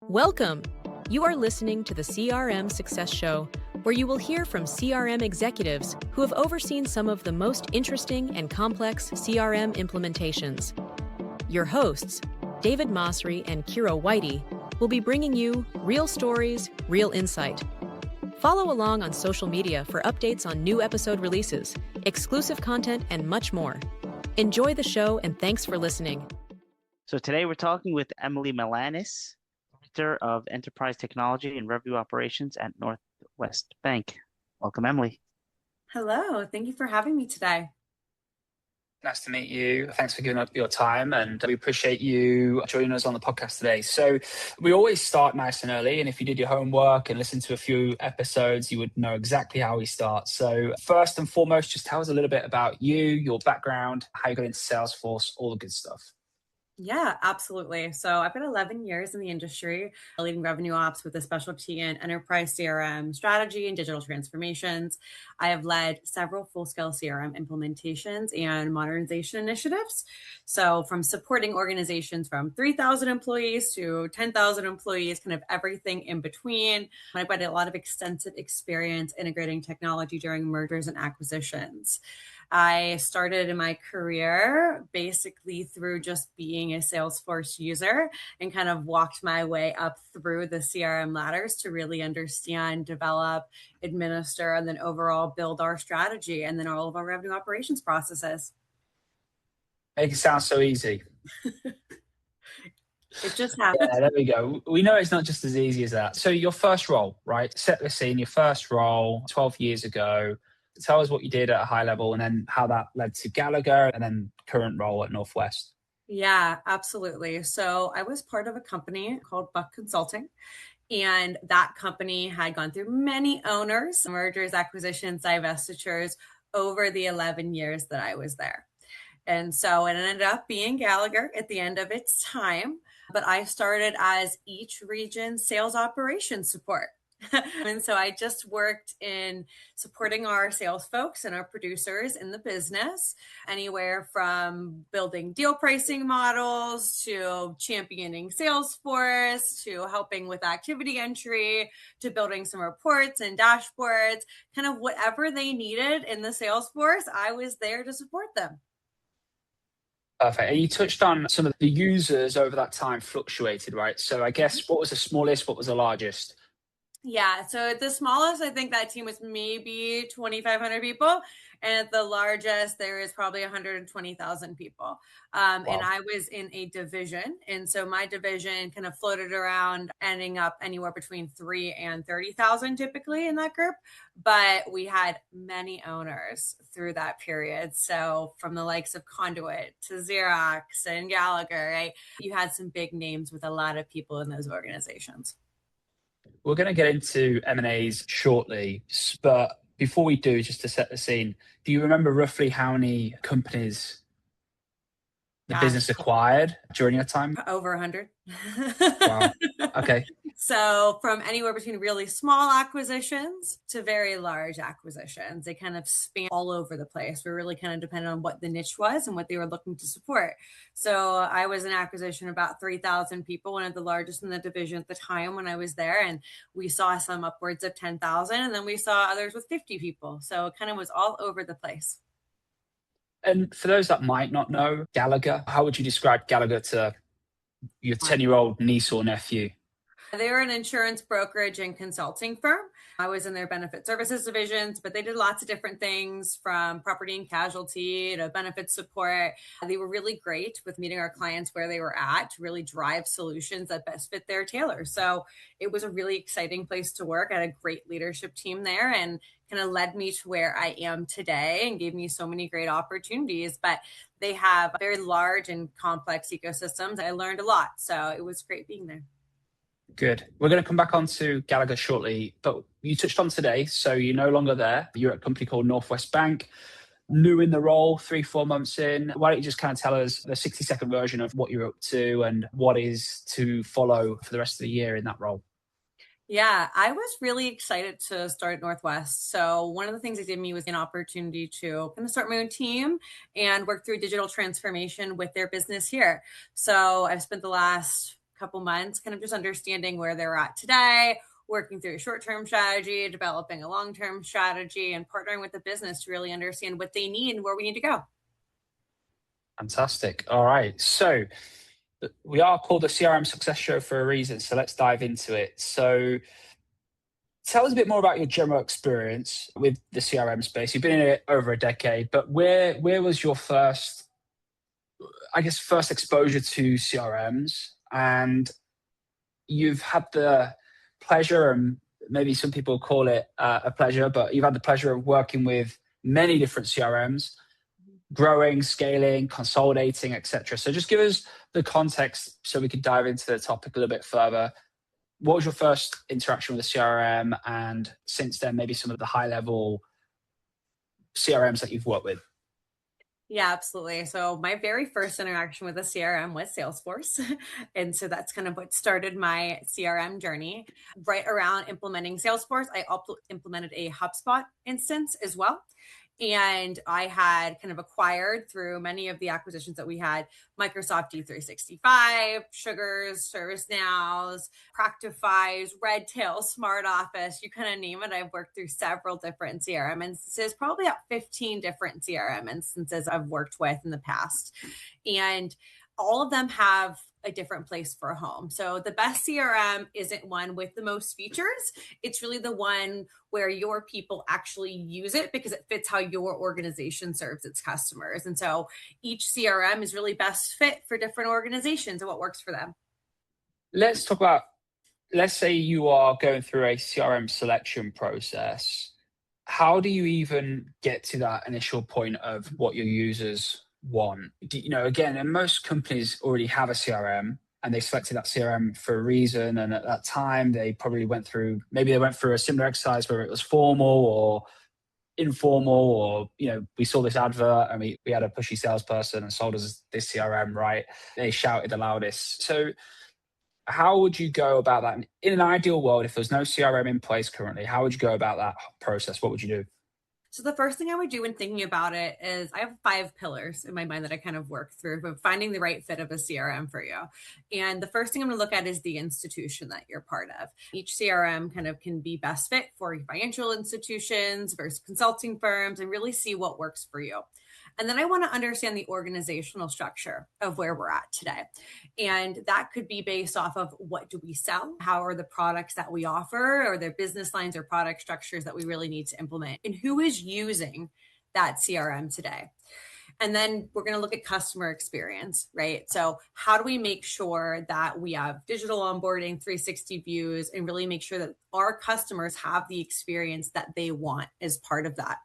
Welcome! You are listening to the CRM Success Show, where you will hear from CRM executives who have overseen some of the most interesting and complex CRM implementations. Your hosts, David Mosry and Kira Whitey, will be bringing you real stories, real insight. Follow along on social media for updates on new episode releases, exclusive content, and much more. Enjoy the show and thanks for listening. So today we're talking with Emily Malanos, Director of Enterprise Technology and Revenue Operations at Northwest Bank. Welcome, Emily. Hello, thank you for having me today. Nice to meet you. Thanks for giving up your time, and we appreciate you joining us on the podcast today. So we always start nice and early, and if you did your homework and listened to a few episodes, you would know exactly how we start. So first and foremost, just tell us a little bit about you, your background, how you got into Salesforce, all the good stuff. Yeah, absolutely. So I've got 11 years in the industry, leading revenue ops with a specialty in enterprise CRM strategy and digital transformations. I have led several full-scale CRM implementations and modernization initiatives. So from supporting organizations from 3,000 employees to 10,000 employees, kind of everything in between. I've got a lot of extensive experience integrating technology during mergers and acquisitions. I started in my career basically through just being a Salesforce user and kind of walked my way up through the CRM ladders to really understand, develop, administer, and then overall build our strategy and then all of our revenue operations processes. Make it sound so easy. It just happened. Yeah, there we go. We know it's not just as easy as that. So your first role, right? Set the scene, your first role 12 years ago. Tell us what you did at a high level and then how that led to Gallagher and then current role at Northwest. Yeah, absolutely. So I was part of a company called Buck Consulting, and that company had gone through many owners, mergers, acquisitions, divestitures over the 11 years that I was there. And so it ended up being Gallagher at the end of its time, but I started as each region sales operations support. And so I just worked in supporting our sales folks and our producers in the business, anywhere from building deal pricing models to championing Salesforce to helping with activity entry to building some reports and dashboards, kind of whatever they needed in the Salesforce, I was there to support them. Perfect. And you touched on some of the users over that time fluctuated, right? So I guess what was the smallest, what was the largest? Yeah, so at the smallest, I think that team was maybe 2,500 people. And at the largest, there is probably 120,000 people. Wow. And I was in a division. And so my division kind of floated around, ending up anywhere between 3 and 30,000 typically in that group. But we had many owners through that period. So from the likes of Conduit to Xerox and Gallagher, right? You had some big names with a lot of people in those organizations. We're going to get into M&As shortly, but before we do, just to set the scene, do you remember roughly how many companies the business acquired during your time? Over 100. Wow. Okay. So from anywhere between really small acquisitions to very large acquisitions, they kind of span all over the place. We really kind of depended on what the niche was and what they were looking to support. So I was an acquisition of about 3,000 people, one of the largest in the division at the time when I was there. And we saw some upwards of 10,000, and then we saw others with 50 people. So it kind of was all over the place. And for those that might not know Gallagher, how would you describe Gallagher to your 10-year-old niece or nephew? They were an insurance brokerage and consulting firm. I was in their benefit services divisions, but they did lots of different things from property and casualty to benefit support. They were really great with meeting our clients where they were at to really drive solutions that best fit their tailors. So it was a really exciting place to work. I had a great leadership team there and kind of led me to where I am today and gave me so many great opportunities. But they have very large and complex ecosystems. I learned a lot. So it was great being there. Good. We're going to come back on to Gallagher shortly, but you touched on today, so you're no longer there. You're at a company called Northwest Bank, new in the role, 3-4 months in. Why don't you just kind of tell us the 60-second version of what you're up to and what is to follow for the rest of the year in that role? Yeah, I was really excited to start at Northwest. So one of the things they gave me was an opportunity to kind of start my own team and work through digital transformation with their business here. So I've spent the last couple months, kind of just understanding where they're at today, working through a short-term strategy, developing a long-term strategy, and partnering with the business to really understand what they need and where we need to go. Fantastic. All right. So we are called the CRM Success Show for a reason. So let's dive into it. So tell us a bit more about your general experience with the CRM space. You've been in it over a decade, but where was your first exposure to CRMs? And you've had the pleasure, and maybe some people call it a pleasure, but you've had the pleasure of working with many different CRMs, growing, scaling, consolidating, etc. So just give us the context so we could dive into the topic a little bit further. What was your first interaction with the CRM? And since then, maybe some of the high level CRMs that you've worked with. Yeah, absolutely. So my very first interaction with a CRM was Salesforce. And so that's kind of what started my CRM journey. Right around implementing Salesforce, I implemented a HubSpot instance as well. And I had kind of acquired through many of the acquisitions that we had, Microsoft D365, Sugars, ServiceNows, Practify's, Redtail, Smart Office, you kind of name it. I've worked through several different CRM instances, probably about 15 different CRM instances I've worked with in the past. And all of them have a different place for a home. So the best CRM isn't one with the most features. It's really the one where your people actually use it because it fits how your organization serves its customers. And so each CRM is really best fit for different organizations and what works for them. Let's talk about, let's say you are going through a CRM selection process. How do you even get to that initial point of what your users want? Again, and most companies already have a CRM and they selected that CRM for a reason. And at that time, they probably went through a similar exercise where it was formal or informal, or, we saw this advert and we had a pushy salesperson and sold us this CRM, right? They shouted the loudest. So how would you go about that? In an ideal world, if there's no CRM in place currently, how would you go about that process? What would you do? So the first thing I would do when thinking about it is I have 5 pillars in my mind that I kind of work through of finding the right fit of a CRM for you. And the first thing I'm going to look at is the institution that you're part of. Each CRM kind of can be best fit for financial institutions versus consulting firms and really see what works for you. And then I want to understand the organizational structure of where we're at today. And that could be based off of what do we sell? How are the products that we offer? Or their business lines or product structures that we really need to implement? And who is using that CRM today? And then we're going to look at customer experience, right? So how do we make sure that we have digital onboarding, 360 views, and really make sure that our customers have the experience that they want as part of that?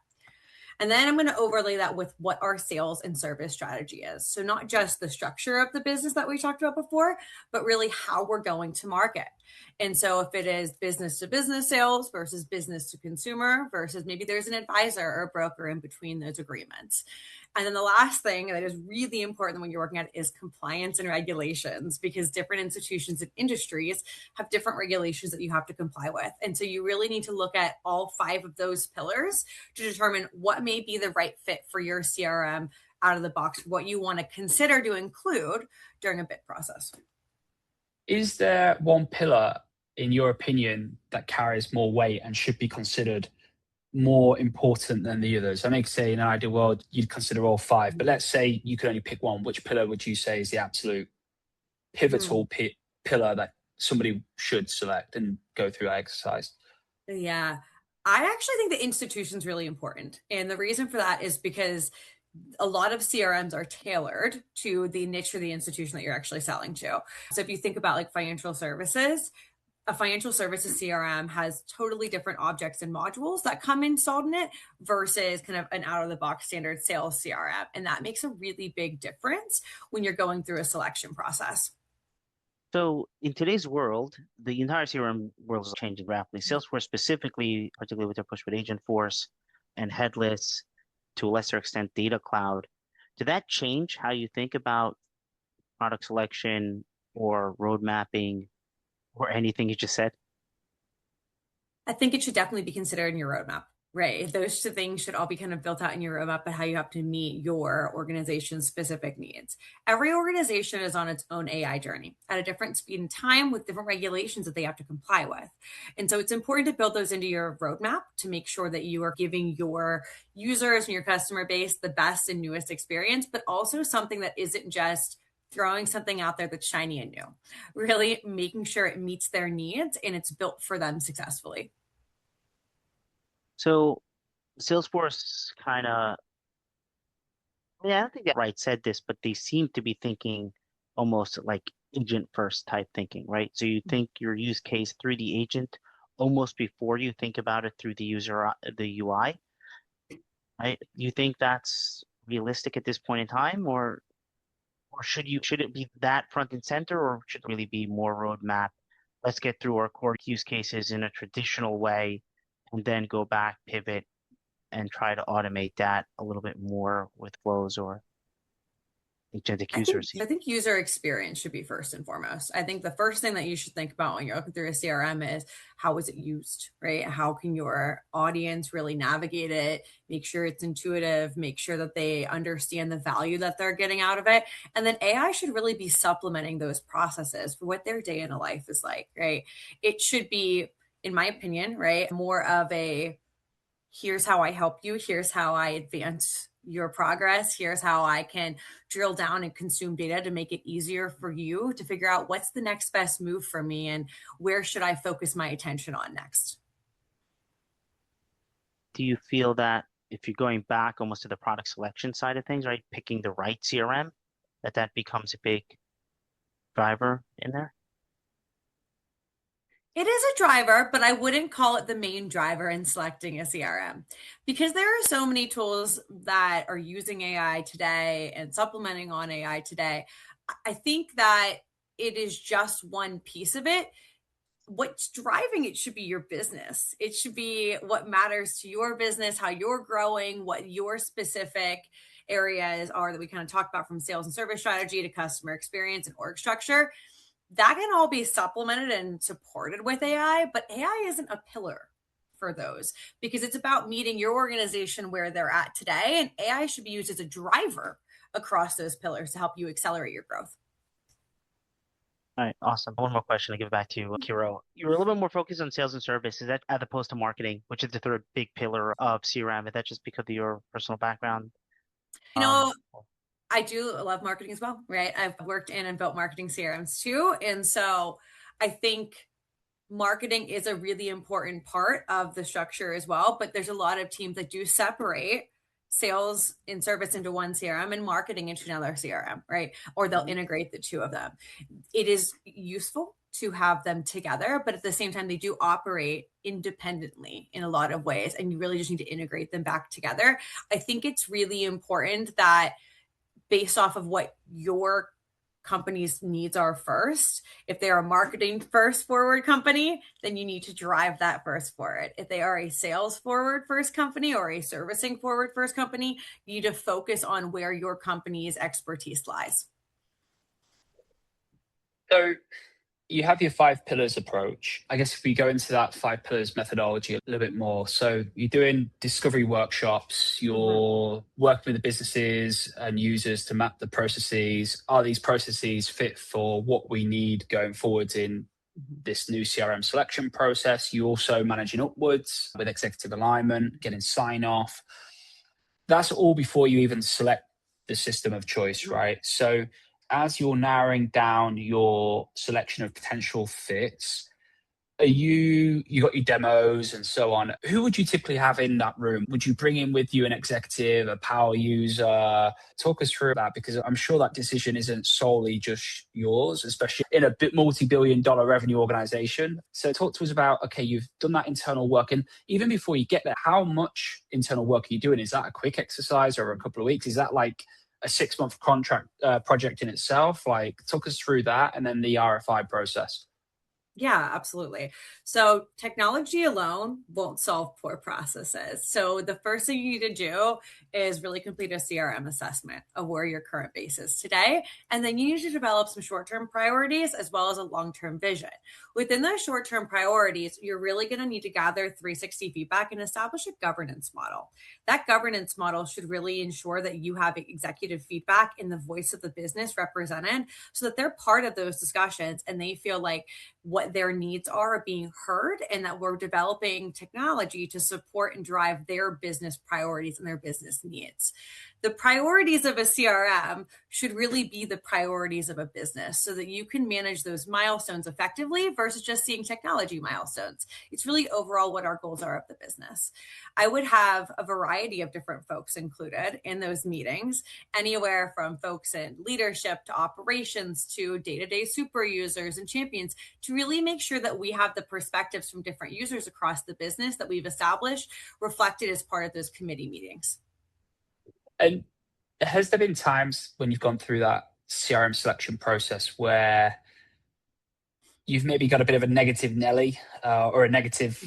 And then I'm going to overlay that with what our sales and service strategy is. So not just the structure of the business that we talked about before, but really how we're going to market. And so if it is business to business sales versus business to consumer versus maybe there's an advisor or a broker in between those agreements. And then the last thing that is really important when you're working at it is compliance and regulations, because different institutions and industries have different regulations that you have to comply with. And so you really need to look at all 5 of those pillars to determine what may be the right fit for your CRM out of the box, what you want to consider to include during a bid process. Is there one pillar, in your opinion, that carries more weight and should be considered more important than the others? I may say in an ideal world, you'd consider all 5, but let's say you could only pick one. Which pillar would you say is the absolute pivotal pillar that somebody should select and go through that exercise? Yeah, I actually think the institution's really important. And the reason for that is because a lot of CRMs are tailored to the niche or the institution that you're actually selling to. So if you think about like financial services, a financial services CRM has totally different objects and modules that come installed in it versus kind of an out of the box standard sales CRM. And that makes a really big difference when you're going through a selection process. So in today's world, the entire CRM world is changing rapidly. Salesforce specifically, particularly with their push with Agentforce and headless, to a lesser extent, Data Cloud. Did that change how you think about product selection or road mapping or anything you just said? I think it should definitely be considered in your roadmap. Right. Those two things should all be kind of built out in your roadmap, but how you have to meet your organization's specific needs. Every organization is on its own AI journey at a different speed and time with different regulations that they have to comply with. And so it's important to build those into your roadmap to make sure that you are giving your users and your customer base the best and newest experience, but also something that isn't just throwing something out there that's shiny and new, really making sure it meets their needs and it's built for them successfully. So Salesforce kind of, I don't think that right said this, but they seem to be thinking almost like agent first type thinking, right? So you think your use case through the agent almost before you think about it through the the UI, right? You think that's realistic at this point in time, or should it be that front and center, or should it really be more roadmap? Let's get through our core use cases in a traditional way, and then go back, pivot, and try to automate that a little bit more with flows or agentic users. I think user experience should be first and foremost. I think the first thing that you should think about when you're looking through a CRM is how is it used, right? How can your audience really navigate it, make sure it's intuitive, make sure that they understand the value that they're getting out of it. And then AI should really be supplementing those processes for what their day in a life is like, right? It should be, in my opinion, right, more of a here's how I help you, here's how I advance your progress, here's how I can drill down and consume data to make it easier for you to figure out what's the next best move for me and where should I focus my attention on next. Do you feel that if you're going back almost to the product selection side of things, right, picking the right CRM, that becomes a big driver in there? It is a driver, but I wouldn't call it the main driver in selecting a CRM because there are so many tools that are using AI today and supplementing on AI today. I think that it is just one piece of it. What's driving it should be your business. It should be what matters to your business, how you're growing, what your specific areas are that we kind of talked about, from sales and service strategy to customer experience and org structure. That can all be supplemented and supported with AI, but AI isn't a pillar for those because it's about meeting your organization where they're at today. And AI should be used as a driver across those pillars to help you accelerate your growth. All right, awesome. One more question to give back to you, Kiro. You're a little bit more focused on sales and service. Is that as opposed to marketing, which is the third big pillar of CRM? Is that just because of your personal background? You know, I do love marketing as well, right? I've worked in and built marketing CRMs too. And so I think marketing is a really important part of the structure as well. But there's a lot of teams that do separate sales and service into one CRM and marketing into another CRM, right? Or they'll integrate the two of them. It is useful to have them together, but at the same time, they do operate independently in a lot of ways. And you really just need to integrate them back together. I think it's really important that based off of what your company's needs are first. If they are a marketing first forward company, then you need to drive that first forward. If they are a sales forward first company or a servicing forward first company, you need to focus on where your company's expertise lies. So you have your 5 pillars approach. I guess if we go into that 5 pillars methodology a little bit more. So you're doing discovery workshops, you're working with the businesses and users to map the processes. Are these processes fit for what we need going forwards in this new CRM selection process? You also managing upwards with executive alignment, getting sign off. That's all before you even select the system of choice, right? So as you're narrowing down your selection of potential fits, you got your demos and so on. Who would you typically have in that room? Would you bring in with you an executive, a power user? Talk us through that, because I'm sure that decision isn't solely just yours, especially in a multi-billion-dollar revenue organization. So talk to us about, okay, you've done that internal work, and even before you get there, how much internal work are you doing? Is that a quick exercise over a couple of weeks? Is that like a 6-month contract project in itself? Like, talk us through that, and then the RFI process. Yeah, absolutely. So technology alone won't solve poor processes. So the first thing you need to do is really complete a CRM assessment of where your current base is today. And then you need to develop some short-term priorities as well as a long-term vision. Within those short-term priorities, you're really going to need to gather 360 feedback and establish a governance model. That governance model should really ensure that you have executive feedback in the voice of the business represented so that they're part of those discussions and they feel like what their needs are being heard and that we're developing technology to support and drive their business priorities and their business needs. The priorities of a CRM should really be the priorities of a business so that you can manage those milestones effectively versus just seeing technology milestones. It's really overall what our goals are of the business. I would have a variety of different folks included in those meetings, anywhere from folks in leadership to operations to day-to-day super users and champions, to really make sure that we have the perspectives from different users across the business that we've established reflected as part of those committee meetings. And has there been times when you've gone through that CRM selection process where you've maybe got a bit of a negative Nelly or a negative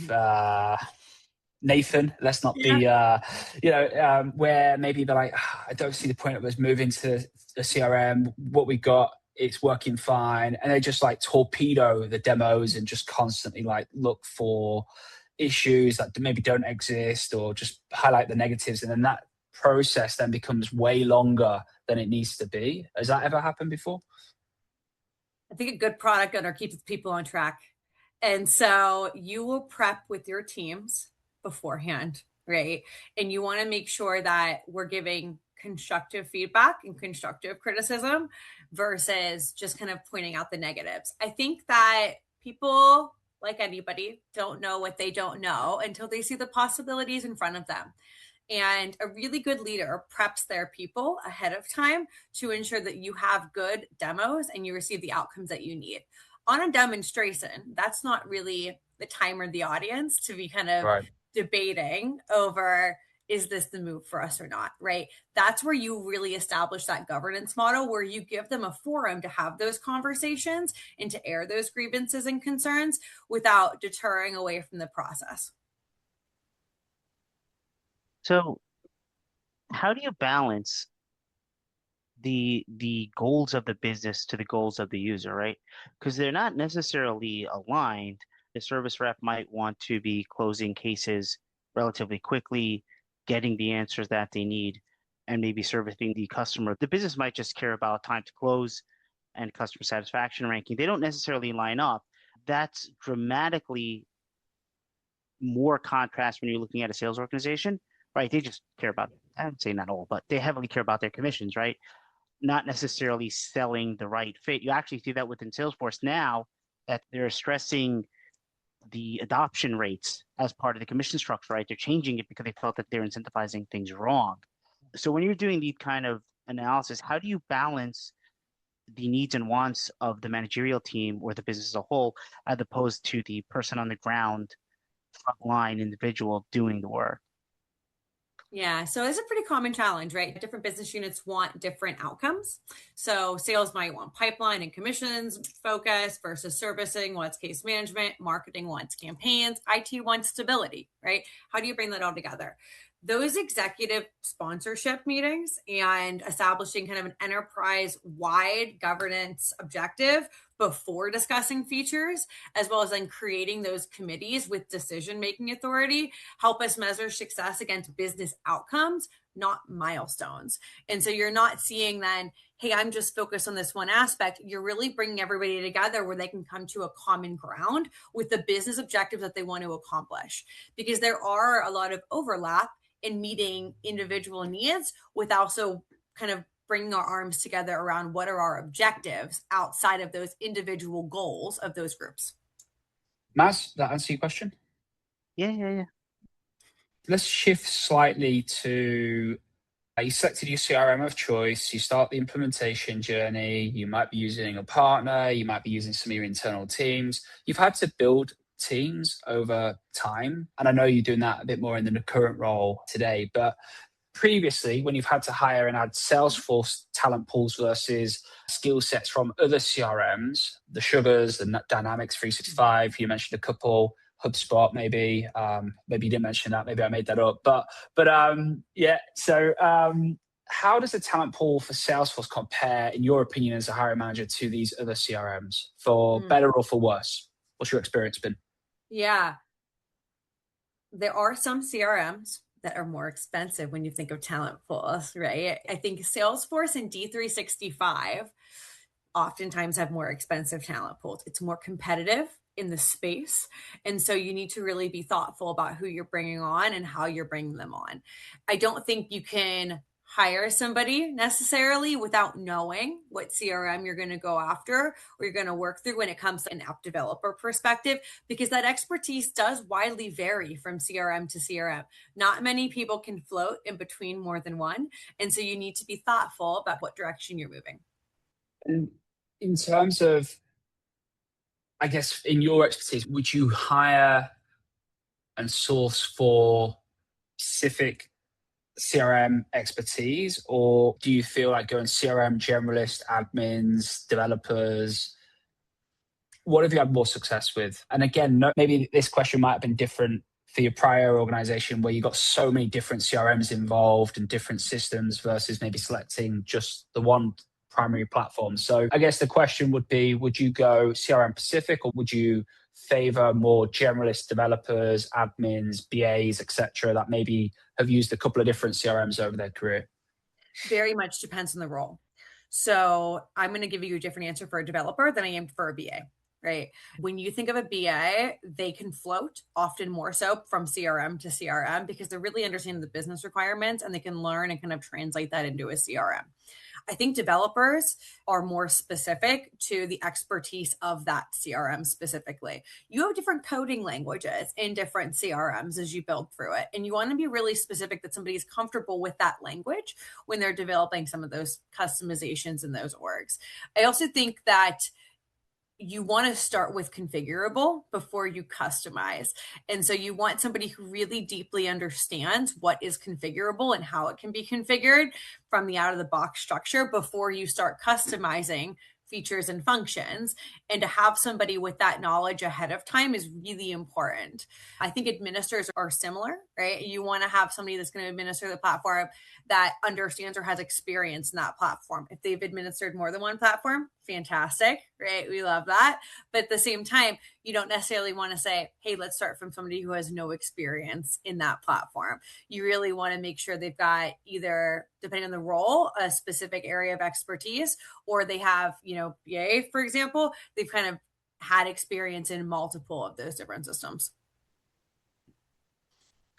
Nathan? Let's not be, where maybe they're like, I don't see the point of us moving to a CRM. What we got, it's working fine. And they just like torpedo the demos and just constantly like look for issues that maybe don't exist or just highlight the negatives. And then that process then becomes way longer than it needs to be. Has that ever happened before? I think a good product owner keeps people on track. And so you will prep with your teams beforehand, right? And you want to make sure that we're giving constructive feedback and constructive criticism versus just kind of pointing out the negatives. I think that people, like anybody, don't know what they don't know until they see the possibilities in front of them. And a really good leader preps their people ahead of time to ensure that you have good demos and you receive the outcomes that you need. On a demonstration, that's not really the time or the audience to be kind of debating over, is this the move for us or not, right? That's where you really establish that governance model where you give them a forum to have those conversations and to air those grievances and concerns without deterring away from the process. So how do you balance the goals of the business to the goals of the user, right? Because they're not necessarily aligned. The service rep might want to be closing cases relatively quickly, getting the answers that they need, and maybe servicing the customer. The business might just care about time to close and customer satisfaction ranking. They don't necessarily line up. That's dramatically more contrast when you're looking at a sales organization, right? They just care about, I would say not all, but they heavily care about their commissions, right? Not necessarily selling the right fit. You actually see that within Salesforce now that they're stressing the adoption rates as part of the commission structure, right? They're changing it because they felt that they're incentivizing things wrong. So when you're doing these kind of analysis, how do you balance the needs and wants of the managerial team or the business as a whole, as opposed to the person on the ground, frontline individual doing the work? Yeah, so it's a pretty common challenge, right? Different business units want different outcomes. So sales might want pipeline and commissions focus versus servicing wants case management, marketing wants campaigns, IT wants stability, right? How do you bring that all together? Those executive sponsorship meetings and establishing kind of an enterprise-wide governance objective before discussing features, as well as then creating those committees with decision-making authority, help us measure success against business outcomes, not milestones. And so you're not seeing then, hey, I'm just focused on this one aspect. You're really bringing everybody together where they can come to a common ground with the business objectives that they want to accomplish. Because there are a lot of overlap in meeting individual needs with also kind of bringing our arms together around what are our objectives outside of those individual goals of those groups. Maz, that answer your question? Yeah. Let's shift slightly to you selected your CRM of choice, you start the implementation journey, you might be using a partner, you might be using some of your internal teams. You've had to build teams over time. And I know you're doing that a bit more in the current role today, but previously, when you've had to hire and add Salesforce talent pools versus skill sets from other CRMs, the Sugars, the Dynamics 365, you mentioned a couple, HubSpot maybe. Maybe you didn't mention that. Maybe I made that up. But yeah. So how does the talent pool for Salesforce compare, in your opinion, as a hiring manager, to these other CRMs, for better or for worse? What's your experience been? Yeah. There are some CRMs that are more expensive when you think of talent pools, right? I think Salesforce and D365 oftentimes have more expensive talent pools. It's more competitive in the space. And so you need to really be thoughtful about who you're bringing on and how you're bringing them on. I don't think you can hire somebody necessarily without knowing what CRM you're going to go after or you're going to work through when it comes to an app developer perspective, because that expertise does widely vary from CRM to CRM. Not many people can float in between more than one. And so you need to be thoughtful about what direction you're moving. And in terms of, I guess, in your expertise, would you hire and source for specific CRM expertise, or do you feel like going CRM generalist, admins, developers? What have you had more success with? And again, maybe this question might have been different for your prior organization, where you got so many different CRMs involved and different systems versus maybe selecting just the one primary platform. So I guess the question would be, would you go CRM specific, or would you favor more generalist developers, admins, BAs, etc., that maybe have used a couple of different CRMs over their career? Very much depends on the role. So I'm going to give you a different answer for a developer than I am for a BA. Right. When you think of a BA, they can float often more so from CRM to CRM because they're really understanding the business requirements and they can learn and kind of translate that into a CRM. I think developers are more specific to the expertise of that CRM specifically. You have different coding languages in different CRMs as you build through it. And you want to be really specific that somebody's comfortable with that language when they're developing some of those customizations in those orgs. I also think that you want to start with configurable before you customize. And so you want somebody who really deeply understands what is configurable and how it can be configured from the out of the box structure before you start customizing features and functions. And to have somebody with that knowledge ahead of time is really important. I think administrators are similar, right? You want to have somebody that's going to administer the platform that understands or has experience in that platform. If they've administered more than one platform, fantastic, right? We love that. But at the same time, you don't necessarily want to say, hey, let's start from somebody who has no experience in that platform. You really want to make sure they've got either, depending on the role, a specific area of expertise, or they have, BA, for example, they've kind of had experience in multiple of those different systems.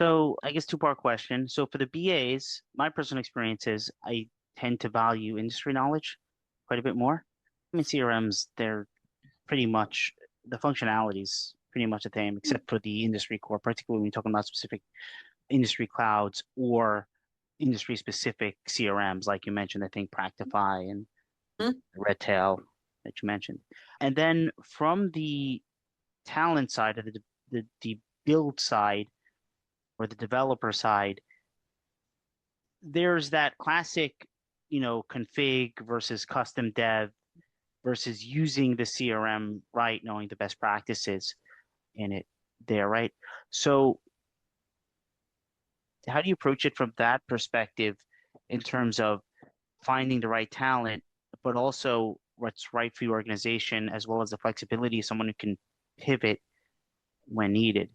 So I guess two-part question. So for the BAs, my personal experience is I tend to value industry knowledge quite a bit more. I mean, CRMs, they're pretty much, the functionalities pretty much the same, except for the industry core, particularly when you're talking about specific industry clouds or industry specific CRMs, like you mentioned, I think Practify and Redtail that you mentioned. And then from the talent side, of the build side or the developer side, there's that classic, config versus custom dev versus using the CRM, right, knowing the best practices in it there, right? So how do you approach it from that perspective in terms of finding the right talent, but also what's right for your organization, as well as the flexibility of someone who can pivot when needed?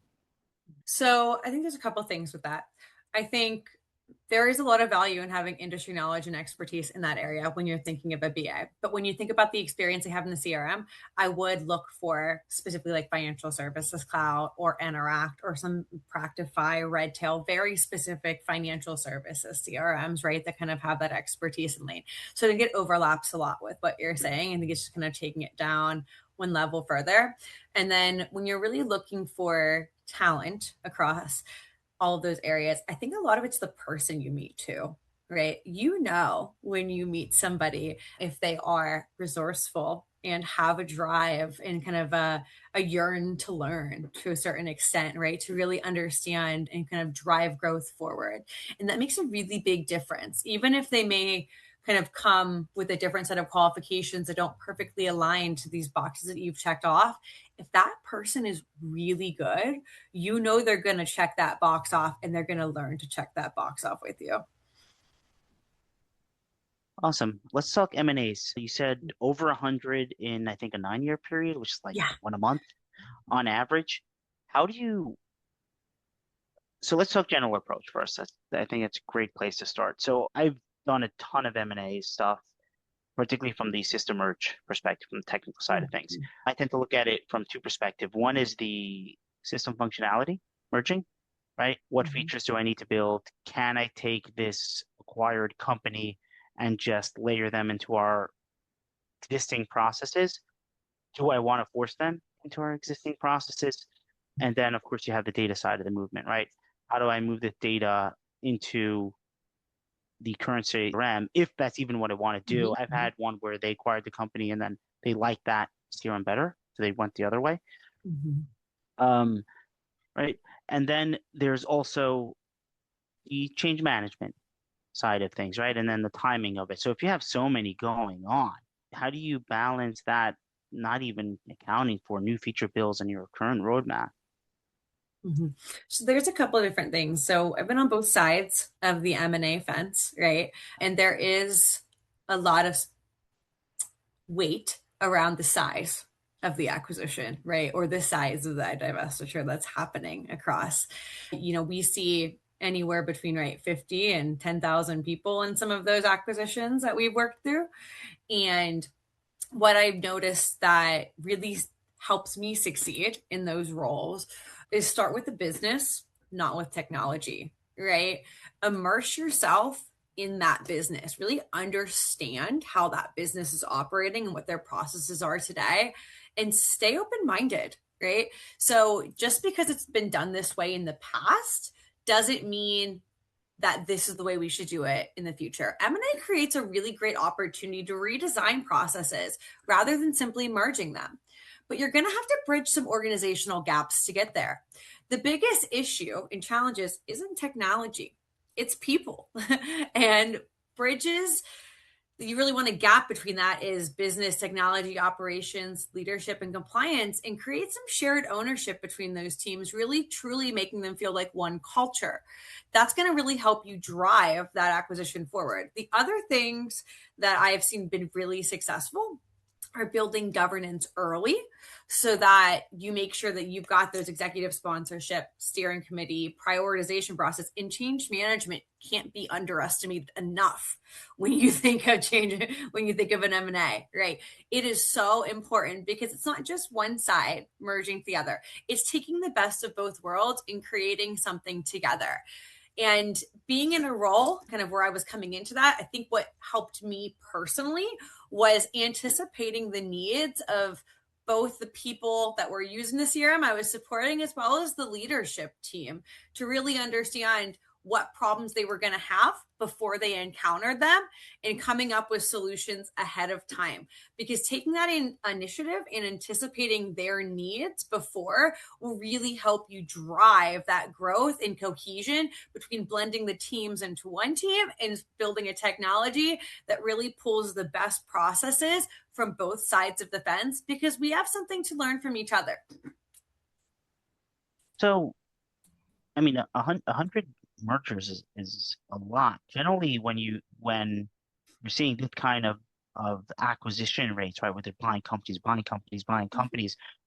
So I think there's a couple of things with that. I think there is a lot of value in having industry knowledge and expertise in that area when you're thinking of a BA. But when you think about the experience they have in the CRM, I would look for specifically like Financial Services Cloud or Interact or some Practify, Redtail, very specific financial services CRMs, right? That kind of have that expertise in lane. So I think it overlaps a lot with what you're saying. I think it's just kind of taking it down one level further. And then when you're really looking for talent across all of those areas, I think a lot of it's the person you meet too, right? When you meet somebody, if they are resourceful, and have a drive and kind of a yearn to learn to a certain extent, right? To really understand and kind of drive growth forward. And that makes a really big difference. Even if they may kind of come with a different set of qualifications that don't perfectly align to these boxes that you've checked off, if that person is really good, you know they're going to check that box off and they're going to learn to check that box off with you. Awesome. Let's talk M&As. You said over 100 in, I think, a 9-year period, which is like Yeah. one a month on average. How do you, so let's talk general approach first. I think it's a great place to start. So I've done a ton of M&A stuff, particularly from the system merge perspective, from the technical side of things. I tend to look at it from two perspectives. One is the system functionality merging, right? What features do I need to build? Can I take this acquired company and just layer them into our existing processes? Do I want to force them into our existing processes? And then, of course, you have the data side of the movement, right? How do I move the data into the current CRM, if that's even what I want to do? I've had one where they acquired the company and then they liked that CRM better, so they went the other way. Right? And then there's also the change management side of things, right? And then the timing of it. So if you have so many going on, how do you balance that, not even accounting for new feature builds in your current roadmap? So there's a couple of different things. So I've been on both sides of the M&A fence, right? And there is a lot of weight around the size of the acquisition, right? Or the size of the divestiture that's happening across. We see anywhere between 50 and 10,000 people in some of those acquisitions that we've worked through. And what I've noticed that really helps me succeed in those roles is start with the business, not with technology, right? Immerse yourself in that business, really understand how that business is operating and what their processes are today, and stay open-minded, right? So just because it's been done this way in the past doesn't mean that this is the way we should do it in the future. M&A creates a really great opportunity to redesign processes rather than simply merging them. But you're going to have to bridge some organizational gaps to get there. The biggest issue and challenges isn't technology, it's people. And bridges, you really want a gap between that is business, technology, operations, leadership, and compliance, and create some shared ownership between those teams, really truly making them feel like one culture. That's going to really help you drive that acquisition forward. The other things that I have seen been really successful are building governance early so that you make sure that you've got those executive sponsorship, steering committee, prioritization process, and change management can't be underestimated enough when you think of change, when you think of an M&A, right? It is so important because it's not just one side merging with the other. It's taking the best of both worlds and creating something together. And being in a role kind of where I was coming into that, I think what helped me personally was anticipating the needs of both the people that were using the CRM I was supporting, as well as the leadership team, to really understand what problems they were going to have before they encountered them and coming up with solutions ahead of time. Because taking that initiative and anticipating their needs before will really help you drive that growth and cohesion between blending the teams into one team and building a technology that really pulls the best processes from both sides of the fence, because we have something to learn from each other. So, I mean, 100 mergers is a lot. Generally, when you're seeing this kind of acquisition rates, right, where they're buying companies,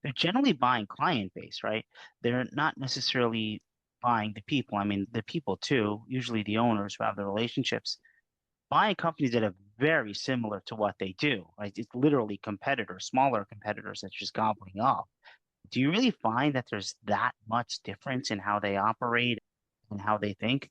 they're generally buying client base, right? They're not necessarily buying the people. I mean, the people too, usually the owners who have the relationships, buying companies that are very similar to what they do, right? It's literally competitors, smaller competitors that's just gobbling up. Do you really find that there's that much difference in how they operate and how they think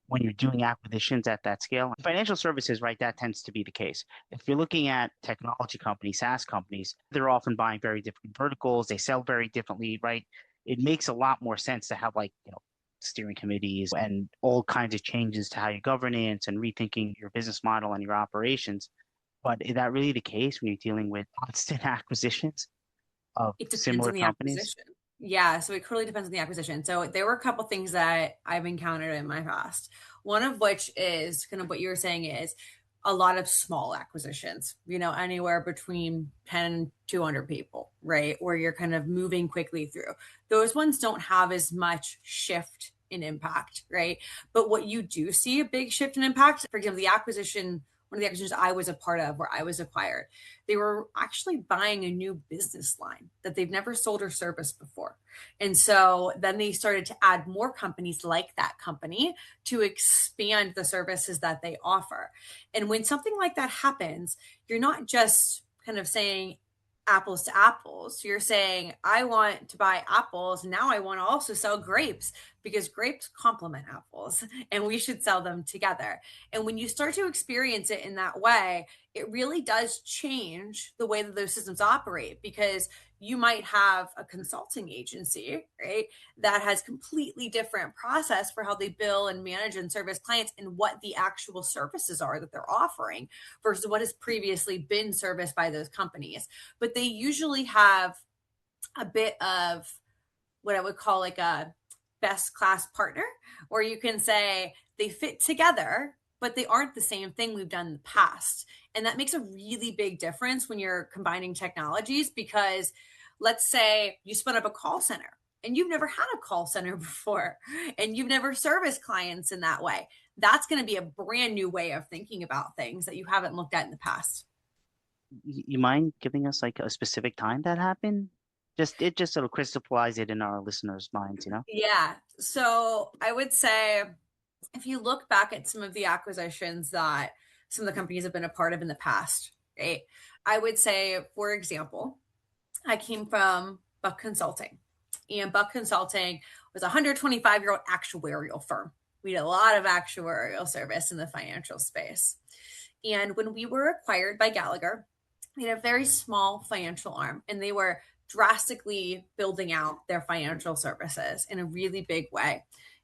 when you're doing acquisitions at that scale? Financial services, right, that tends to be the case. If you're looking at technology companies, SaaS companies, they're often buying very different verticals. They sell very differently, right? It makes a lot more sense to have steering committees and all kinds of changes to how you governance and rethinking your business model and your operations. But is that really the case when you're dealing with constant acquisitions of It depends similar on the companies? acquisition. Yeah, so it clearly depends on the acquisition. So there were a couple things that I've encountered in my past. One of which is kind of what you were saying is a lot of small acquisitions, anywhere between 10 and 200 people, right? Where you're kind of moving quickly through. Those ones don't have as much shift in impact, right? But what you do see a big shift in impact, for example, one of the acquisitions I was a part of where I was acquired, they were actually buying a new business line that they've never sold or serviced before. And so then they started to add more companies like that company to expand the services that they offer. And when something like that happens, you're not just kind of saying apples to apples. You're saying, I want to buy apples. Now I want to also sell grapes because grapes complement apples and we should sell them together. And when you start to experience it in that way, it really does change the way that those systems operate, because you might have a consulting agency, right, that has completely different process for how they bill and manage and service clients and what the actual services are that they're offering versus what has previously been serviced by those companies. But they usually have a bit of what I would call like a best class partner, or you can say they fit together, but they aren't the same thing we've done in the past. And that makes a really big difference when you're combining technologies, because let's say you spun up a call center and you've never had a call center before and you've never serviced clients in that way. That's going to be a brand new way of thinking about things that you haven't looked at in the past. You mind giving us like a specific time that happened? Just sort of crystallize it in our listeners' minds, you know? Yeah. So I would say if you look back at some of the acquisitions that some of the companies have been a part of in the past, right? I would say, for example, I came from Buck Consulting, and Buck Consulting was a 125-year-old actuarial firm. We did a lot of actuarial service in the financial space. And when we were acquired by Gallagher, they had a very small financial arm, and they were drastically building out their financial services in a really big way.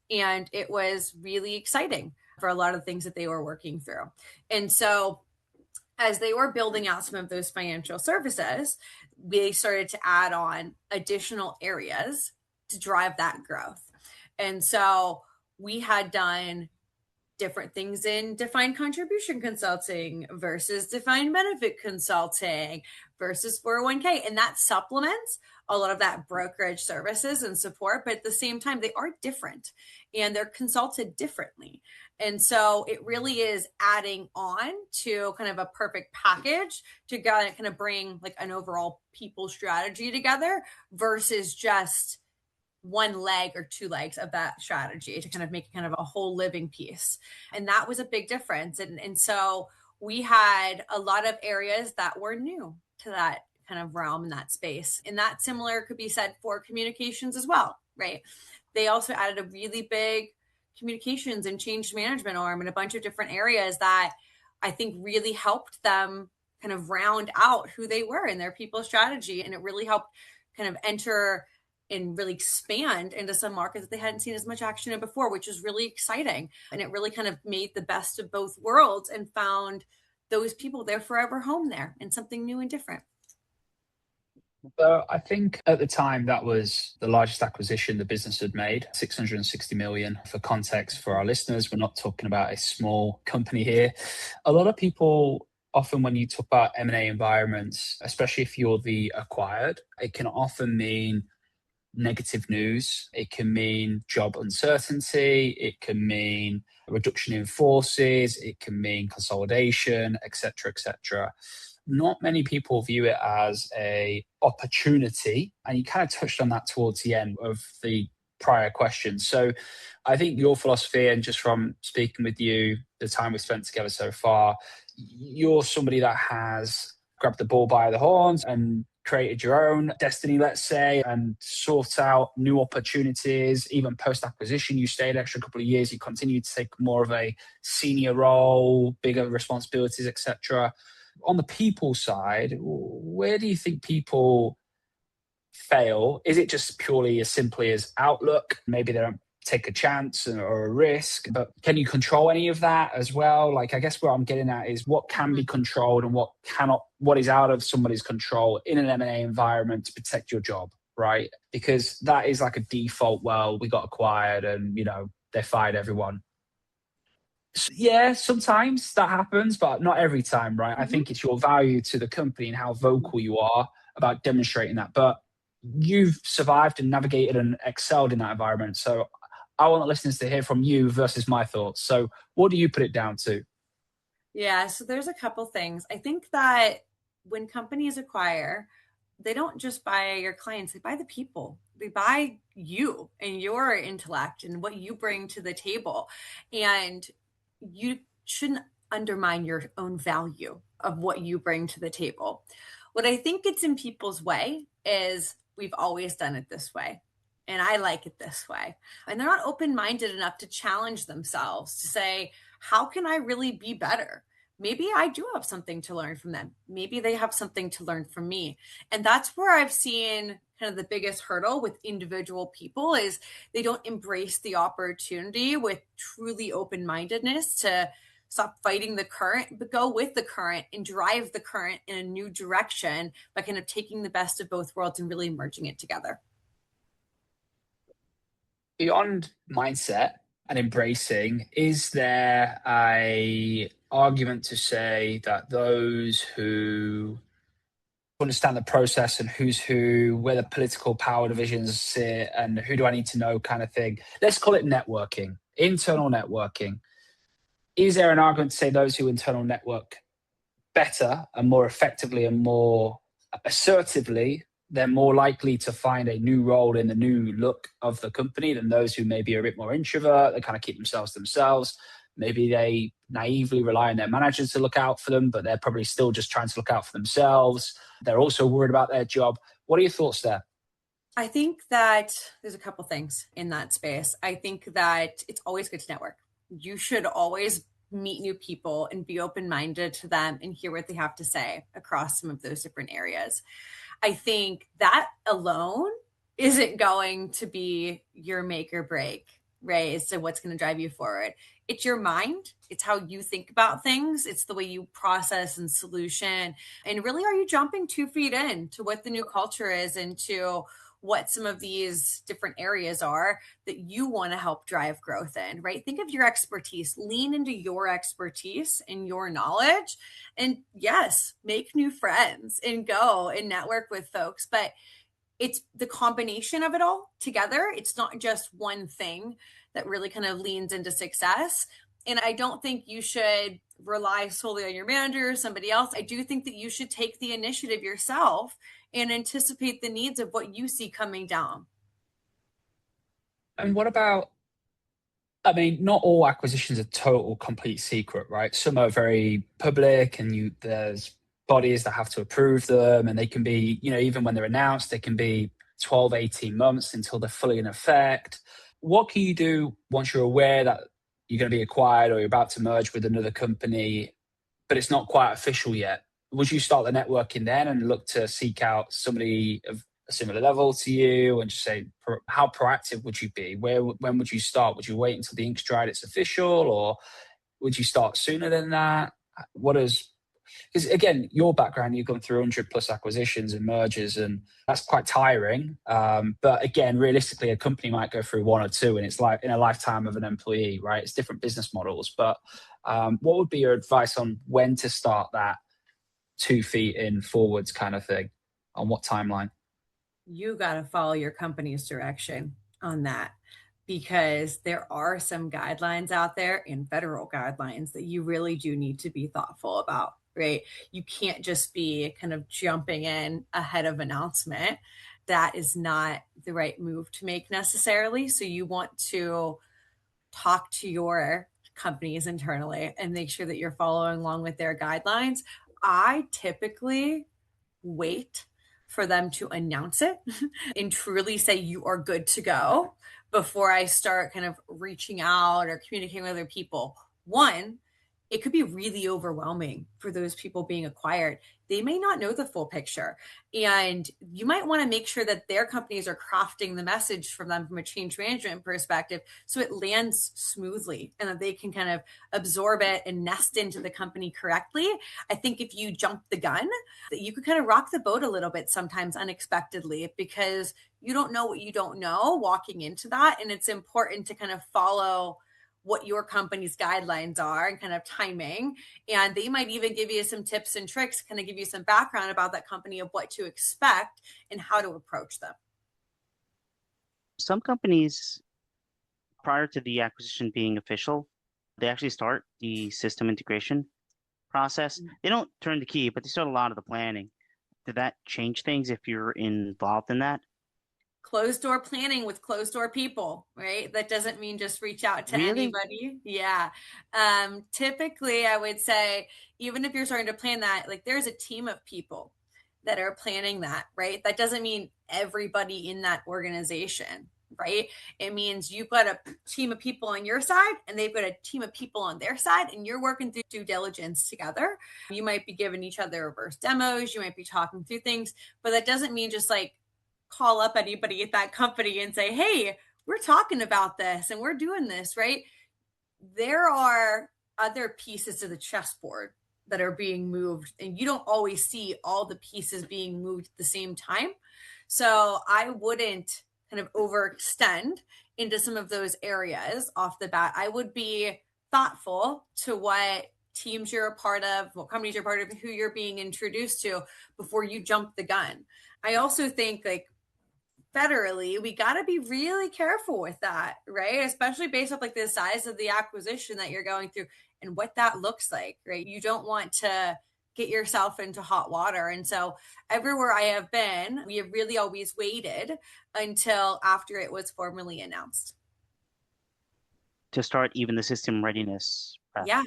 And it was really exciting for a lot of things that they were working through. And so as they were building out some of those financial services, they started to add on additional areas to drive that growth. And so we had done different things in defined contribution consulting versus defined benefit consulting versus 401k. And that supplements a lot of that brokerage services and support. But at the same time, they are different and they're consulted differently. And so it really is adding on to kind of a perfect package to kind of bring like an overall people strategy together versus just one leg or two legs of that strategy to kind of make kind of a whole living piece. And that was a big difference. And so we had a lot of areas that were new to that kind of realm in that space. And that similar could be said for communications as well, right? They also added a really big communications and change management arm in a bunch of different areas that I think really helped them kind of round out who they were in their people strategy. And it really helped kind of enter and really expand into some markets that they hadn't seen as much action in before, which is really exciting. And it really kind of made the best of both worlds and found those people their forever home there and something new and different. So I think at the time that was the largest acquisition the business had made, 660 million. For context for our listeners, we're not talking about a small company here. A lot of people often when you talk about M&A environments, especially if you're the acquired, it can often mean negative news. It can mean job uncertainty. It can mean reduction in forces. It can mean consolidation, etc., etc. Not many people view it as a opportunity, and you kind of touched on that towards the end of the prior question. So I think your philosophy, and just from speaking with you, the time we've spent together so far, you're somebody that has grabbed the bull by the horns and created your own destiny, let's say, and sought out new opportunities. Even post-acquisition, you stayed an extra couple of years. You continued to take more of a senior role, bigger responsibilities, etc. On the people side, where do you think people fail? Is it just purely as simply as outlook? Maybe they don't take a chance or a risk, but can you control any of that as well? Like, I guess what I'm getting at is what can be controlled and what cannot, what is out of somebody's control in an M&A environment to protect your job, right? Because that is like a default, well, we got acquired and, they fired everyone. Yeah, sometimes that happens, but not every time, right? I think it's your value to the company and how vocal you are about demonstrating that. But you've survived and navigated and excelled in that environment. So I want the listeners to hear from you versus my thoughts. So what do you put it down to? Yeah, so there's a couple things. I think that when companies acquire, they don't just buy your clients, they buy the people. They buy you and your intellect and what you bring to the table. And you shouldn't undermine your own value of what you bring to the table. What I think gets in people's way is we've always done it this way. And I like it this way. And they're not open minded enough to challenge themselves to say, how can I really be better? Maybe I do have something to learn from them. Maybe they have something to learn from me. And that's where I've seen kind of the biggest hurdle with individual people is they don't embrace the opportunity with truly open-mindedness to stop fighting the current, but go with the current and drive the current in a new direction by kind of taking the best of both worlds and really merging it together. Beyond mindset and embracing, is there a argument to say that those who understand the process and who's who, where the political power divisions sit and who do I need to know kind of thing, let's call it networking, internal networking. Is there an argument to say those who internal network better and more effectively and more assertively, they're more likely to find a new role in the new look of the company than those who maybe are a bit more introvert, they kind of keep themselves. Maybe they naively rely on their managers to look out for them, but they're probably still just trying to look out for themselves. They're also worried about their job. What are your thoughts there? I think that there's a couple things in that space. I think that it's always good to network. You should always meet new people and be open-minded to them and hear what they have to say across some of those different areas. I think that alone isn't going to be your make or break, right? So what's going to drive you forward? It's your mind. It's how you think about things. It's the way you process and solution. And really, are you jumping 2 feet in to what the new culture is and to what some of these different areas are that you want to help drive growth in, right? Think of your expertise, lean into your expertise and your knowledge. And yes, make new friends and go and network with folks. But it's the combination of it all together. It's not just one thing that really kind of leans into success. And I don't think you should rely solely on your manager or somebody else. I do think that you should take the initiative yourself and anticipate the needs of what you see coming down. And what about, I mean, not all acquisitions are total complete secret, right? Some are very public and there's bodies that have to approve them, and they can be, even when they're announced, they can be 12, 18 months until they're fully in effect. What can you do once you're aware that you're going to be acquired or you're about to merge with another company, but it's not quite official yet? Would you start the networking then and look to seek out somebody of a similar level to you and just say, how proactive would you be? When would you start? Would you wait until the ink's dried, it's official, or would you start sooner than that? Because again, your background, you've gone through 100 plus acquisitions and mergers, and that's quite tiring. But again, realistically, a company might go through one or two, and it's like in a lifetime of an employee, right? It's different business models. But what would be your advice on when to start that 2 feet in forwards kind of thing? On what timeline? You got to follow your company's direction on that, because there are some guidelines out there in federal guidelines that you really do need to be thoughtful about, right? You can't just be kind of jumping in ahead of announcement. That is not the right move to make necessarily. So you want to talk to your companies internally and make sure that you're following along with their guidelines. I typically wait for them to announce it and truly say you are good to go before I start kind of reaching out or communicating with other people. One, it could be really overwhelming for those people being acquired. they may not know the full picture. And you might want to make sure that their companies are crafting the message from them from a change management perspective so it lands smoothly and that they can kind of absorb it and nest into the company correctly. I think if you jump the gun, that you could kind of rock the boat a little bit sometimes unexpectedly, because you don't know what you don't know walking into that. And it's important to kind of follow what your company's guidelines are and kind of timing. And they might even give you some tips and tricks, kind of give you some background about that company of what to expect and how to approach them. Some companies, prior to the acquisition being official, they actually start the system integration process. They don't turn the key, but they start a lot of the planning. Did that change things if you're involved in that? Closed door planning with closed door people, right? That doesn't mean just reach out to anybody. Yeah. Typically, I would say, even if you're starting to plan that, like there's a team of people that are planning that, right? That doesn't mean everybody in that organization, right? It means you've got a team of people on your side and they've got a team of people on their side, and you're working through due diligence together. You might be giving each other reverse demos. You might be talking through things, but that doesn't mean just like call up anybody at that company and say, hey, we're talking about this and we're doing this, right? There are other pieces to the chessboard that are being moved, and you don't always see all the pieces being moved at the same time. So I wouldn't kind of overextend into some of those areas off the bat. I would be thoughtful to what teams you're a part of, what companies you're a part of, who you're being introduced to before you jump the gun. I also think like federally, we got to be really careful with that, right? Especially based off like the size of the acquisition that you're going through and what that looks like, right? You don't want to get yourself into hot water. And so everywhere I have been, we have really always waited until after it was formally announced To start even the system readiness process.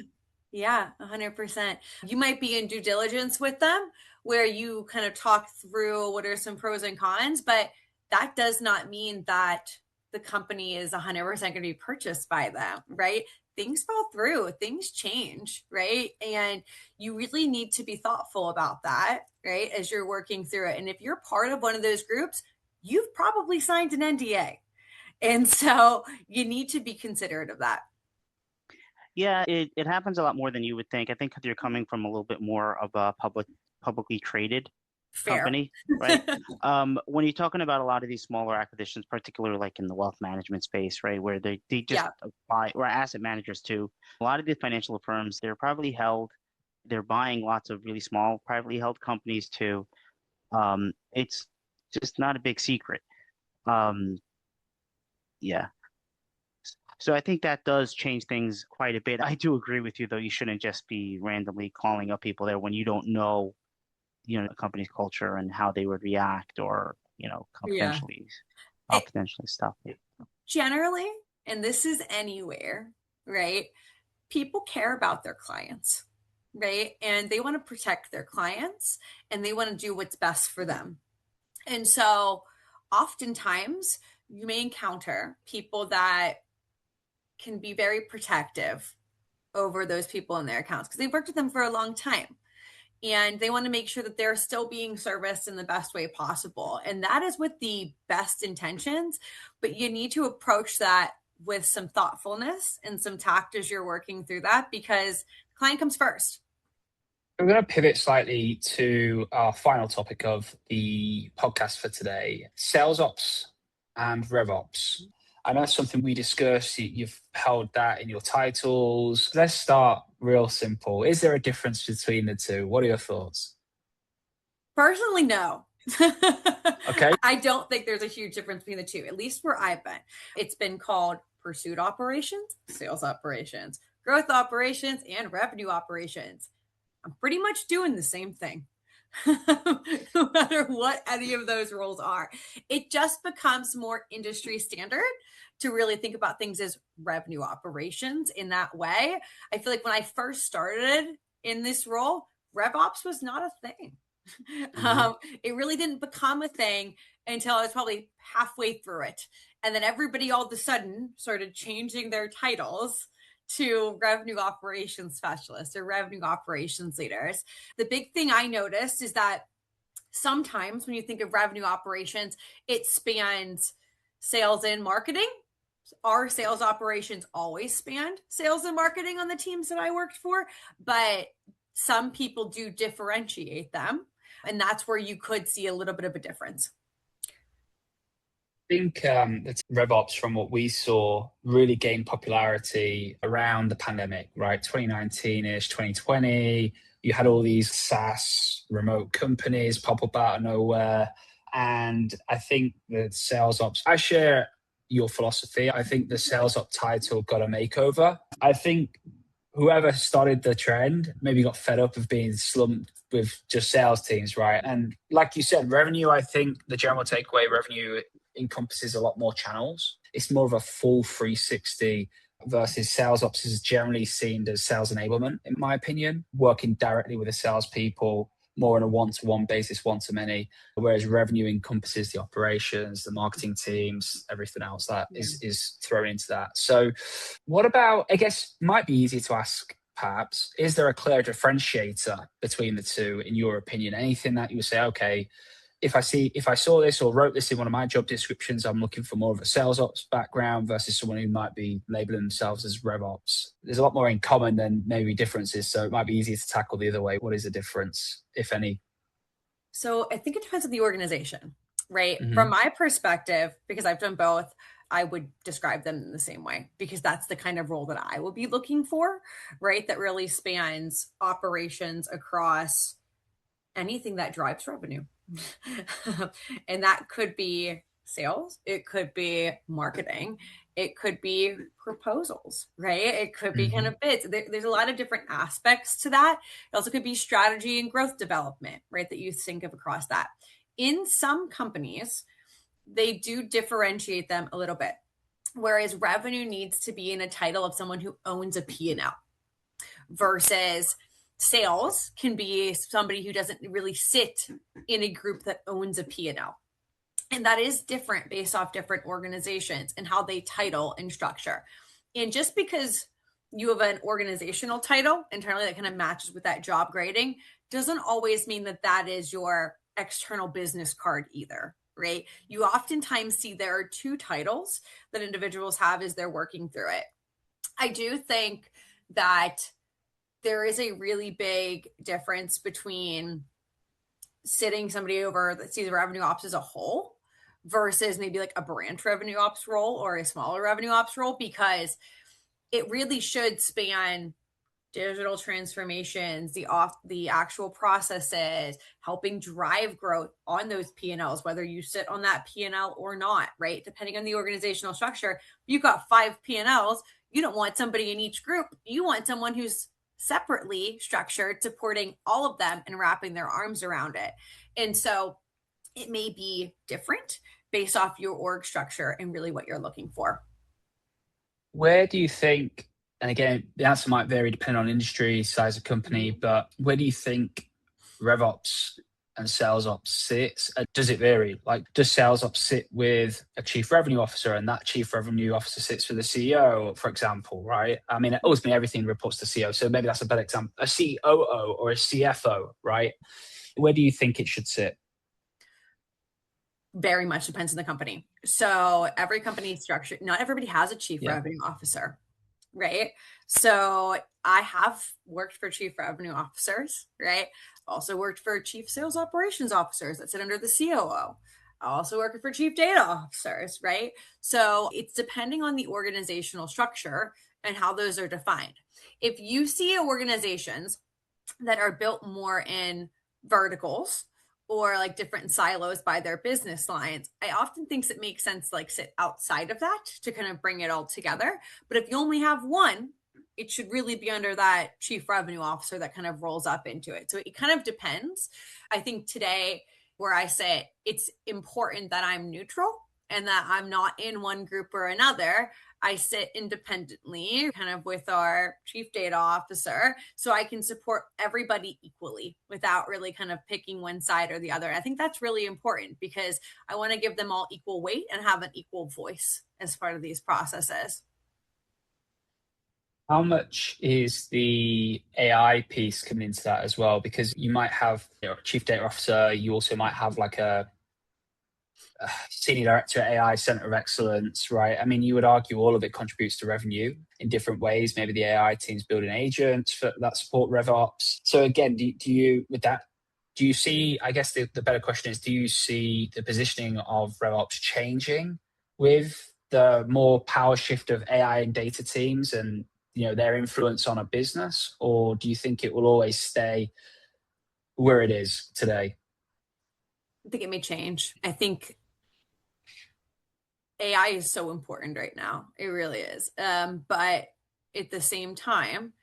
Yeah, 100%. You might be in due diligence with them where you kind of talk through what are some pros and cons, but that does not mean that the company is 100% going to be purchased by them, right? Things fall through, things change, right? And you really need to be thoughtful about that, right? As you're working through it. And if you're part of one of those groups, you've probably signed an NDA. And so you need to be considerate of that. Yeah, it happens a lot more than you would think. I think you're coming from a little bit more of a publicly traded Fair. company, right? When you're talking about a lot of these smaller acquisitions, particularly like in the wealth management space, right, where they just buy, or asset managers too, a lot of the financial firms, they're buying lots of really small privately held companies too. It's just not a big secret. Yeah. So I think that does change things quite a bit. I do agree with you, though. You shouldn't just be randomly calling up people there when you don't know, the company's culture and how they would react, or, confidentially stuff. Generally, and this is anywhere, right? People care about their clients, right? And they want to protect their clients and they want to do what's best for them. And so oftentimes you may encounter people that can be very protective over those people in their accounts because they've worked with them for a long time. And they want to make sure that they're still being serviced in the best way possible. And that is with the best intentions, but you need to approach that with some thoughtfulness and some tact as you're working through that, because the client comes first. We're going to pivot slightly to our final topic of the podcast for today, sales ops and RevOps. I know that's something we discussed. You've held that in your titles. Let's start real simple. Is there a difference between the two? What are your thoughts? Personally, no. Okay. I don't think there's a huge difference between the two, at least where I've been. It's been called pursuit operations, sales operations, growth operations, and revenue operations. I'm pretty much doing the same thing. No matter what any of those roles are, it just becomes more industry standard to really think about things as revenue operations in that way. I feel like when I first started in this role, RevOps was not a thing. Mm-hmm. It really didn't become a thing until I was probably halfway through it. And then everybody all of a sudden started changing their titles to revenue operations specialists or revenue operations leaders. The big thing I noticed is that sometimes when you think of revenue operations, it spans sales and marketing. Our sales operations always spanned sales and marketing on the teams that I worked for, but some people do differentiate them. And that's where you could see a little bit of a difference. I think that RevOps, from what we saw, really gained popularity around the pandemic, right? 2019-ish, 2020. You had all these SaaS remote companies pop up out of nowhere. And I think the sales ops, I share your philosophy. I think the sales op title got a makeover. I think whoever started the trend maybe got fed up of being slumped with just sales teams, right? And like you said, revenue, I think the general takeaway, revenue encompasses a lot more channels. It's more of a full 360 versus sales ops is generally seen as sales enablement, in my opinion, working directly with the salespeople more on a one-to-one basis, one-to-many, whereas revenue encompasses the operations, the marketing teams, everything else that is thrown into that. So what about, I guess, might be easy to ask perhaps, is there a clear differentiator between the two, in your opinion? Anything that you would say, okay, if I saw this or wrote this in one of my job descriptions, I'm looking for more of a sales ops background versus someone who might be labeling themselves as RevOps. There's a lot more in common than maybe differences. So it might be easier to tackle the other way. What is the difference, if any? So I think it depends on the organization, right? Mm-hmm. From my perspective, because I've done both, I would describe them in the same way because that's the kind of role that I would be looking for, right? That really spans operations across anything that drives revenue. And that could be sales, it could be marketing, it could be proposals, right? It could be kind of bids. There's a lot of different aspects to that. It also could be strategy and growth development, right? That you think of across that. In some companies, they do differentiate them a little bit, whereas revenue needs to be in a title of someone who owns a P&L versus sales can be somebody who doesn't really sit in a group that owns a P&L. And that is different based off different organizations and how they title and structure. And just because you have an organizational title internally that kind of matches with that job grading doesn't always mean that that is your external business card either, right? You oftentimes see there are two titles that individuals have as they're working through it. I do think that there is a really big difference between sitting somebody over that sees revenue ops as a whole versus maybe like a branch revenue ops role or a smaller revenue ops role, because it really should span digital transformations, the actual processes, helping drive growth on those P&Ls, whether you sit on that P&L or not, right? Depending on the organizational structure, you've got 5 P&Ls. You don't want somebody in each group. You want someone who's separately structured, supporting all of them and wrapping their arms around it. And so it may be different based off your org structure and really what you're looking for. Where do you think, and again, the answer might vary depending on industry, size of company, but where do you think RevOps and sales ops sits? Does it vary? Like, does sales ops sit with a chief revenue officer and that chief revenue officer sits with the CEO, for example, right? I mean, ultimately everything reports to CEO. So maybe that's a better example. A COO or a CFO, right? Where do you think it should sit? Very much depends on the company. So every company structure, not everybody has a chief revenue officer, right? So I have worked for chief revenue officers, right? Also worked for chief sales operations officers that sit under the COO. I also worked for chief data officers, right? So it's depending on the organizational structure and how those are defined. If you see organizations that are built more in verticals or like different silos by their business lines, I often think it makes sense to like sit outside of that to kind of bring it all together. But if you only have one, it should really be under that chief revenue officer that kind of rolls up into it. So it kind of depends. I think today where I sit, it's important that I'm neutral and that I'm not in one group or another. I sit independently kind of with our chief data officer so I can support everybody equally without really kind of picking one side or the other. I think that's really important because I want to give them all equal weight and have an equal voice as part of these processes. How much is the AI piece coming into that as well? Because you might have, a chief data officer, you also might have like a senior director at AI Center of Excellence, right? I mean, you would argue all of it contributes to revenue in different ways. Maybe the AI team's building agents that support RevOps. So again, do you, with that, do you see, I guess the better question is, do you see the positioning of RevOps changing with the more power shift of AI and data teams and their influence on a business? Or do you think it will always stay where it is today? I think it may change. I think AI is so important right now. It really is. But at the same time,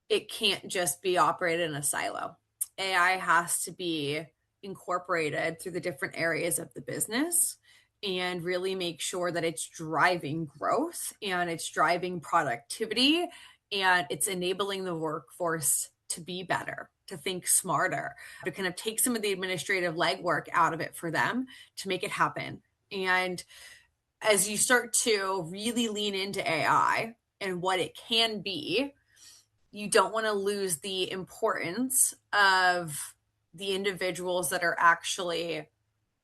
it can't just be operated in a silo. AI has to be incorporated through the different areas of the business and really make sure that it's driving growth and it's driving productivity and it's enabling the workforce to be better, to think smarter, to kind of take some of the administrative legwork out of it for them to make it happen. And as you start to really lean into AI and what it can be, you don't want to lose the importance of the individuals that are actually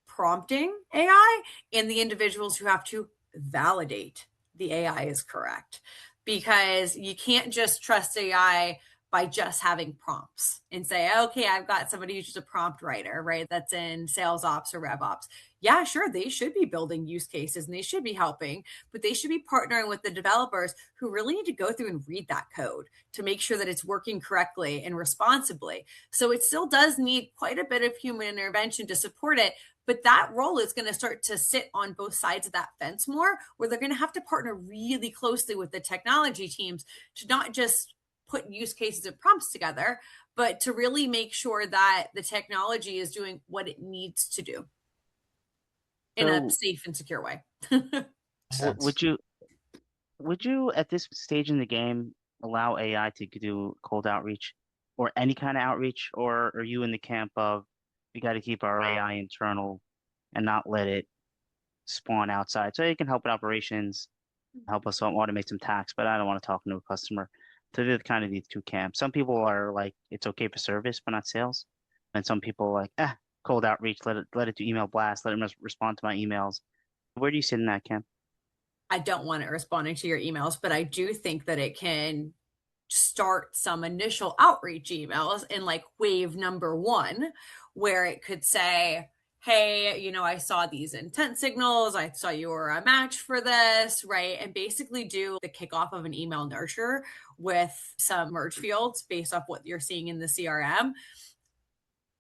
prompting AI and the individuals who have to validate the AI is correct. Because you can't just trust AI by just having prompts and say, okay, I've got somebody who's just a prompt writer, right? That's in sales ops or RevOps. Yeah, sure, they should be building use cases and they should be helping, but they should be partnering with the developers who really need to go through and read that code to make sure that it's working correctly and responsibly. So it still does need quite a bit of human intervention to support it, but that role is going to start to sit on both sides of that fence more, where they're going to have to partner really closely with the technology teams to not just put use cases and prompts together, but to really make sure that the technology is doing what it needs to do in a So safe and secure way. would you at this stage in the game allow AI to do cold outreach or any kind of outreach, or are you in the camp of we got to keep our AI internal and not let it spawn outside so it can help with operations, help us automate some tasks, but I don't want to talk to a customer. So they're kind of these two camps. Some people are like, it's okay for service, but not sales. And some people are like, cold outreach, let it do email blast, let it respond to my emails. Where do you sit in that camp? I don't want it responding to your emails, but I do think that it can start some initial outreach emails in like wave number one, where it could say, hey, I saw these intent signals. I saw you were a match for this, right? And basically do the kickoff of an email nurture with some merge fields based off what you're seeing in the CRM.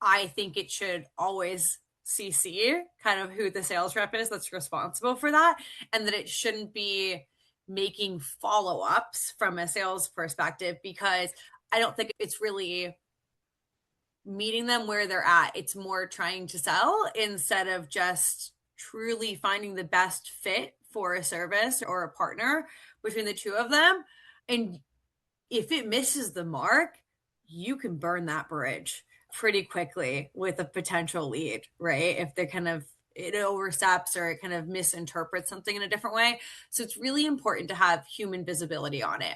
I think it should always CC kind of who the sales rep is that's responsible for that, and that it shouldn't be making follow-ups from a sales perspective, because I don't think it's really meeting them where they're at. It's more trying to sell instead of just truly finding the best fit for a service or a partner between the two of them. And if it misses the mark, you can burn that bridge pretty quickly with a potential lead, right? If they're kind of, it oversteps or it kind of misinterprets something in a different way. So it's really important to have human visibility on it.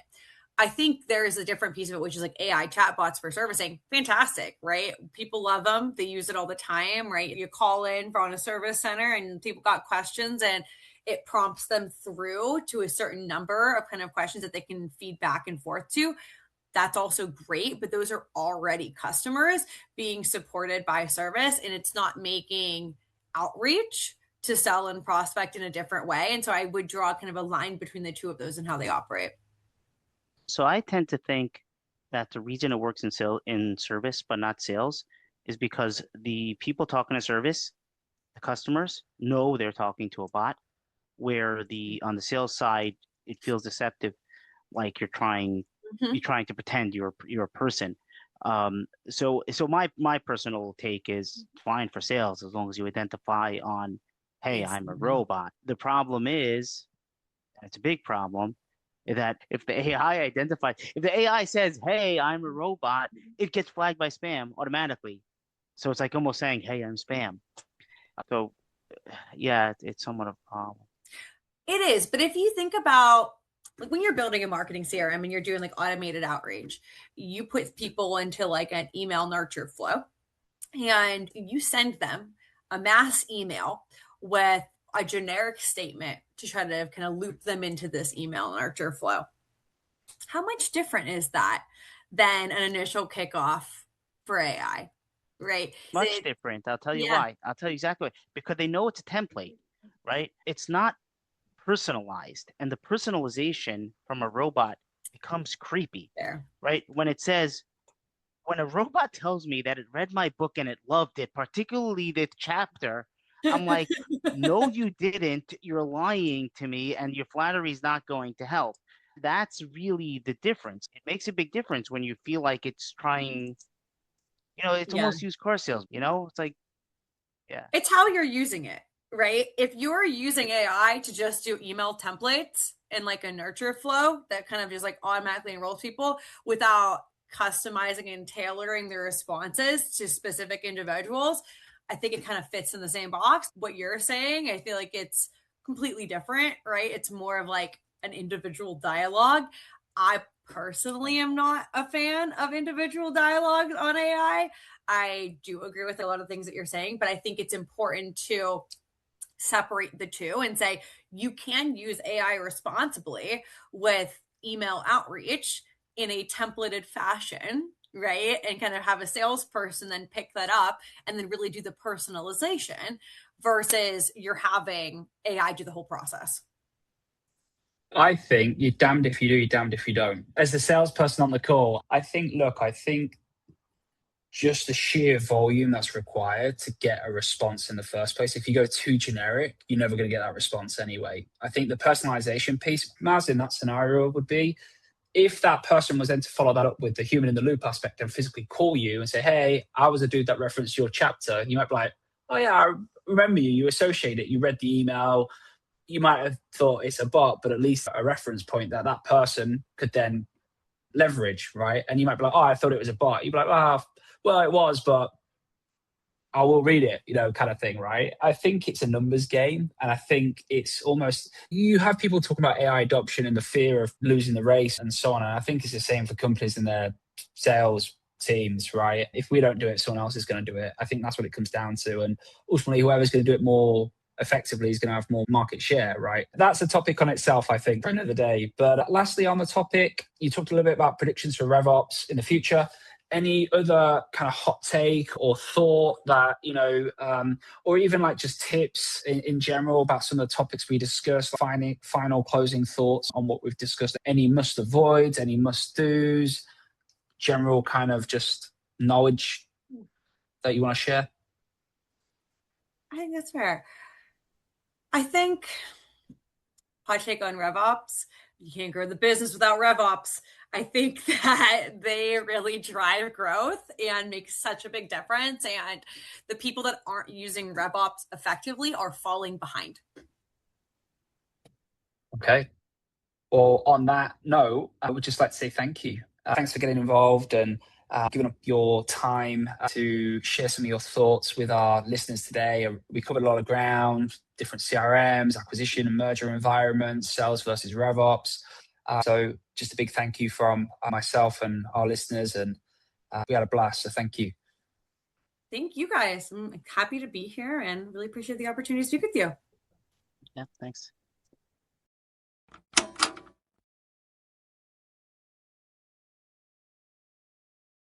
I think there is a different piece of it, which is like AI chatbots for servicing. Fantastic, right? People love them. They use it all the time, right? You call in on a service center and people got questions and it prompts them through to a certain number of kind of questions that they can feed back and forth to. That's also great, but those are already customers being supported by service, and it's not making outreach to sell and prospect in a different way. And so I would draw kind of a line between the two of those and how they operate. So I tend to think that the reason it works in service but not sales is because the people talking to service, the customers, know they're talking to a bot, where the on the sales side it feels deceptive, like you're trying to pretend you're a person. So my personal take is fine for sales as long as you identify on, hey, Yes. I'm a robot. The problem is, and it's a big problem, is that if the AI says, hey, I'm a robot, it gets flagged by spam automatically. So it's like almost saying, hey, I'm spam. So yeah, it's somewhat of a problem. It is. But if you think about like when you're building a marketing CRM and you're doing like automated outreach, you put people into like an email nurture flow and you send them a mass email with a generic statement to try to kind of loop them into this email nurture flow. How much different is that than an initial kickoff for AI, right? Much different. I'll tell you Yeah, why. I'll tell you exactly why. Because they know it's a template, right? It's not personalized, and the personalization from a robot becomes creepy, there. right? When a robot tells me that it read my book and it loved it, particularly this chapter, I'm like, no, you didn't. You're lying to me, and your flattery is not going to help. That's really the difference. It makes a big difference when you feel like it's trying, it's Yeah. almost used car sales, It's like, yeah. It's how you're using it, right? If you're using AI to just do email templates and like a nurture flow that kind of just like automatically enrolls people without customizing and tailoring the responses to specific individuals, I think it kind of fits in the same box. What you're saying, I feel like it's completely different, right? It's more of like an individual dialogue. I personally am not a fan of individual dialogue on AI. I do agree with a lot of things that you're saying, but I think it's important to separate the two and say you can use AI responsibly with email outreach in a templated fashion, right? And kind of have a salesperson then pick that up and then really do the personalization versus you're having AI do the whole process. I think you're damned if you do, you're damned if you don't. As the salesperson on the call, I think just the sheer volume that's required to get a response in the first place. If you go too generic, you're never going to get that response anyway. I think the personalization piece, Maz, in that scenario would be if that person was then to follow that up with the human in the loop aspect and physically call you and say, hey, I was a dude that referenced your chapter, you might be like, oh yeah, I remember you, you associate it, you read the email, you might have thought it's a bot, but at least a reference point that that person could then leverage, right? And you might be like, oh, I thought it was a bot. You'd be like, oh, well, it was, but I will read it, kind of thing, right? I think it's a numbers game. And I think it's almost, you have people talking about AI adoption and the fear of losing the race and so on. And I think it's the same for companies and their sales teams, right? If we don't do it, someone else is going to do it. I think that's what it comes down to. And ultimately, whoever's going to do it more effectively is going to have more market share, right? That's a topic on itself, I think, for another day. But lastly, on the topic, you talked a little bit about predictions for RevOps in the future. Any other kind of hot take or thought that, or even like just tips in general about some of the topics we discussed, final closing thoughts on what we've discussed, any must avoids, any must do's, general kind of just knowledge that you want to share? I think that's fair. I think hot take on RevOps, you can't grow the business without RevOps. I think that they really drive growth and make such a big difference. And the people that aren't using RevOps effectively are falling behind. Okay. Well, on that note, I would just like to say thank you. Thanks for getting involved and giving up your time to share some of your thoughts with our listeners today. We covered a lot of ground, different CRMs, acquisition and merger environments, sales versus RevOps. So just a big thank you from myself and our listeners, and we had a blast. So thank you. Thank you guys. I'm happy to be here and really appreciate the opportunity to speak with you. Yeah, thanks.